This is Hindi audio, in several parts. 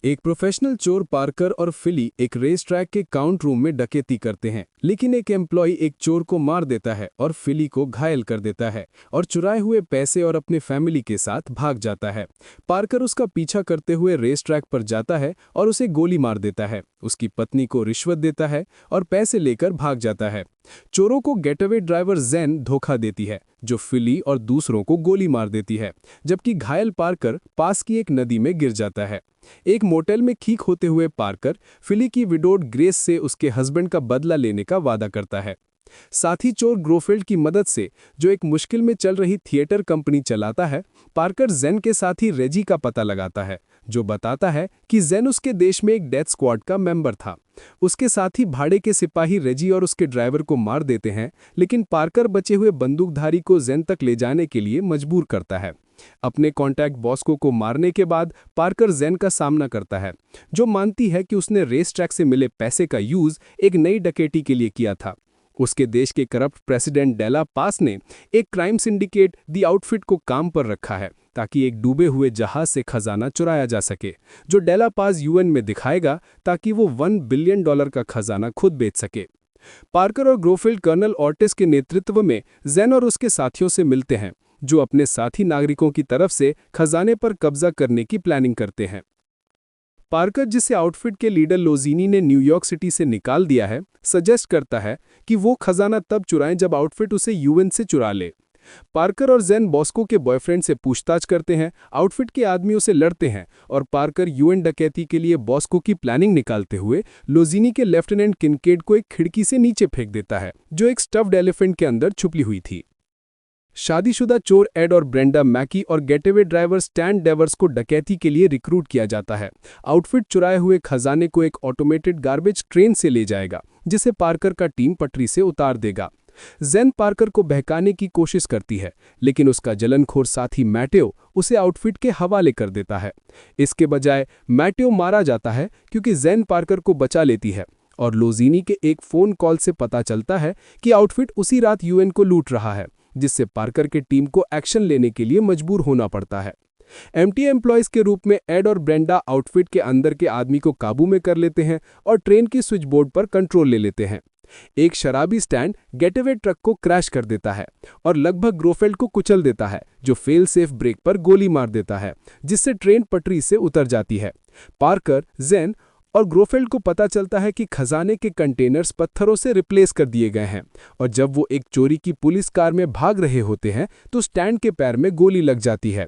एक प्रोफेशनल चोर पार्कर और फिली एक रेस ट्रैक के काउंट रूम में डकैती करते हैं, लेकिन एक एम्प्लॉय एक चोर को मार देता है और फिली को घायल कर देता है और चुराए हुए पैसे और अपने फैमिली के साथ भाग जाता है। पार्कर उसका पीछा करते हुए रेस ट्रैक पर जाता है और उसे गोली मार देता है, उसकी पत्नी को रिश्वत देता है और पैसे लेकर भाग जाता है। चोरों को गेटअवे ड्राइवर जेन धोखा देती है, जो फिली और दूसरों को गोली मार देती है, जबकि घायल पार्कर पास की एक नदी में गिर जाता है। एक मोटेल में ठीक होते हुए पार्कर फिली की विडोड ग्रेस से उसके हस्बैंड का बदला लेने का वादा करता है। साथी चोर ग्रोफील्ड की मदद से, जो एक मुश्किल में चल रही थिएटर कंपनी चलाता है, पार्कर जेन के साथी रेजी का पता लगाता है, जो बताता है कि जेन उसके देश में एक डेथ स्क्वाड का मेंबर था। उसके साथी भाड़े के सिपाही रेजी और उसके ड्राइवर को मार देते हैं, लेकिन पार्कर बचे हुए बंदूकधारी को जेन तक ले जाने के लिए मजबूर करता है। अपने कॉन्टैक्ट बॉस्को को मारने के बाद पार्कर जेन का सामना करता है, जो मानती है कि उसने रेस ट्रैक से मिले पैसे का यूज एक नई डकैती के लिए किया था। उसके देश के करप्ट प्रेसिडेंट डेला पास ने एक क्राइम सिंडिकेट दी आउटफिट को काम पर रखा है, ताकि एक डूबे हुए जहाज से खजाना चुराया जा सके, जो डेला पास यूएन में दिखाएगा, ताकि वो $1 बिलियन का खजाना खुद बेच सके। पार्कर और ग्रोफील्ड कर्नल ऑर्टिस के नेतृत्व में जेन और उसके साथियों से मिलते हैं, जो अपने साथी नागरिकों की तरफ से खजाने पर कब्जा करने की प्लानिंग करते हैं। पार्कर, जिसे आउटफिट के लीडर लोजीनी ने न्यूयॉर्क सिटी से निकाल दिया है, सजेस्ट करता है कि वो खजाना तब चुराएं जब आउटफिट उसे यूएन से चुरा ले। पार्कर और जेन बॉस्को के बॉयफ्रेंड से पूछताछ करते हैं, आउटफिट के आदमियों से लड़ते हैं और पार्कर यूएन डकैती के लिए बॉस्को की प्लानिंग निकालते हुए लोजीनी के लेफ्टिनेंट किनकेड को एक खिड़की से नीचे फेंक देता है, जो एक स्टफ्ड एलिफेंट के अंदर छुपी हुई थी। शादीशुदा चोर एड और ब्रेंडा मैकी और गेटअवे ड्राइवर स्टैन डेवर्स को डकैती के लिए रिक्रूट किया जाता है। आउटफिट चुराए हुए खजाने को एक ऑटोमेटेड गार्बेज ट्रेन से ले जाएगा, जिसे पार्कर का टीम पटरी से उतार देगा। जेन पार्कर को बहकाने की कोशिश करती है, लेकिन उसका जलनखोर साथी मैटेओ उसे आउटफिट के हवाले कर देता है। इसके बजाय मैटेओ मारा जाता है, क्योंकि जेन पार्कर को बचा लेती है और लोजीनी के एक फ़ोन कॉल से पता चलता है कि आउटफिट उसी रात यूएन को लूट रहा है, जिससे पार्कर के टीम को एक्शन लेने के लिए मजबूर होना पड़ता है। एम्प्टी एम्प्लॉयज के रूप में एड और ब्रेंडा आउटफिट के अंदर के आदमी को काबू में कर लेते हैं और ट्रेन की स्विच बोर्ड पर कंट्रोल ले लेते हैं। एक शराबी स्टैंड गेटअवे ट्रक को क्रैश कर देता है और लगभग ग्रोफील्ड को कुचल देता है, जो फेल सेफ ब्रेक पर गोली मार देता है, जिससे ट्रेन पटरी से उतर जाती है। पार्कर, जेन और ग्रोफील्ड को पता चलता है कि खजाने के कंटेनर्स पत्थरों से रिप्लेस कर दिए गए हैं, और जब वो एक चोरी की पुलिस कार में भाग रहे होते हैं तो स्टैंड के पैर में गोली लग जाती है।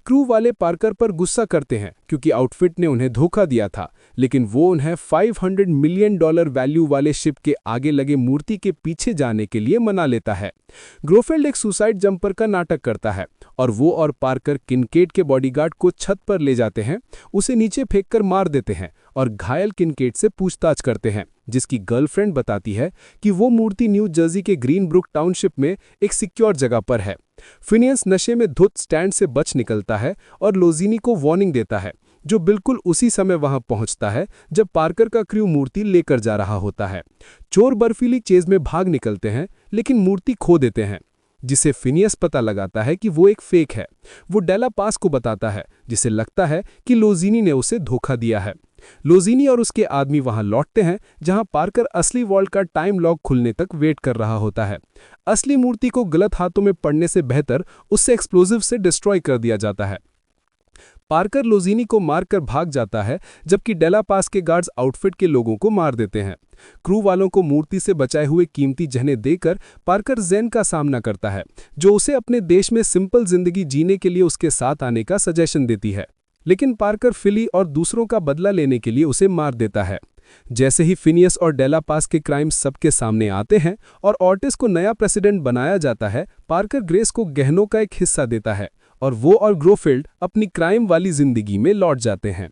क्रू वाले पार्कर पर गुस्सा करते हैं, क्योंकि आउटफिट ने उन्हें धोखा दिया था, लेकिन वो उन्हें $500 मिलियन वैल्यू वाले शिप के आगे लगे मूर्ति के पीछे जाने के लिए मना लेता है। ग्रोफील्ड एक सुसाइड जंपर का नाटक करता है और वो और पार्कर किनकेड के बॉडीगार्ड को छत पर ले जाते हैं, उसे नीचे फेंककर मार देते हैं और घायल किनकेड से पूछताछ करते हैं, जिसकी गर्लफ्रेंड बताती है कि वो मूर्ति न्यू जर्सी के ग्रीनब्रुक टाउनशिप में एक सिक्योर जगह पर है। फिनियस नशे में धुत स्टैंड से बच निकलता है और लोजीनी को वार्निंग देता है, जो बिल्कुल उसी समय वहां पहुंचता है जब पार्कर का क्रू मूर्ति लेकर जा रहा होता है। चोर बर्फीली चेज में भाग निकलते हैं, लेकिन मूर्ति खो देते हैं, जिसे फिनियस पता लगाता है कि वो एक फेक है। वो डेला पास को बताता है, जिसे लगता है कि लोजीनी ने उसे धोखा दिया है। लोजीनी और उसके आदमी वहां लौटते हैं, जहां पार्कर असली वॉल्ट का टाइम लॉक खुलने तक वेट कर रहा होता है। असली मूर्ति को गलत हाथों में पड़ने से बेहतर उससे एक्सप्लोजिव से डिस्ट्रॉय कर दिया जाता है। पार्कर लोजीनी को मारकर भाग जाता है, जबकि डेला पास के गार्ड्स आउटफिट के लोगों को मार देते हैं। क्रू वालों को मूर्ति से बचाए हुए कीमती गहने देकर पार्कर जेन का सामना करता है, जो उसे अपने देश में सिंपल जिंदगी जीने के लिए उसके साथ आने का सजेशन देती है, लेकिन पार्कर फिली और दूसरों का बदला लेने के लिए उसे मार देता है। जैसे ही फिनियस और डेला पास के क्राइम्स सबके सामने आते हैं और ऑर्टिस को नया प्रेसिडेंट बनाया जाता है, पार्कर ग्रेस को गहनों का एक हिस्सा देता है और वो और ग्रोफील्ड अपनी क्राइम वाली जिंदगी में लौट जाते हैं।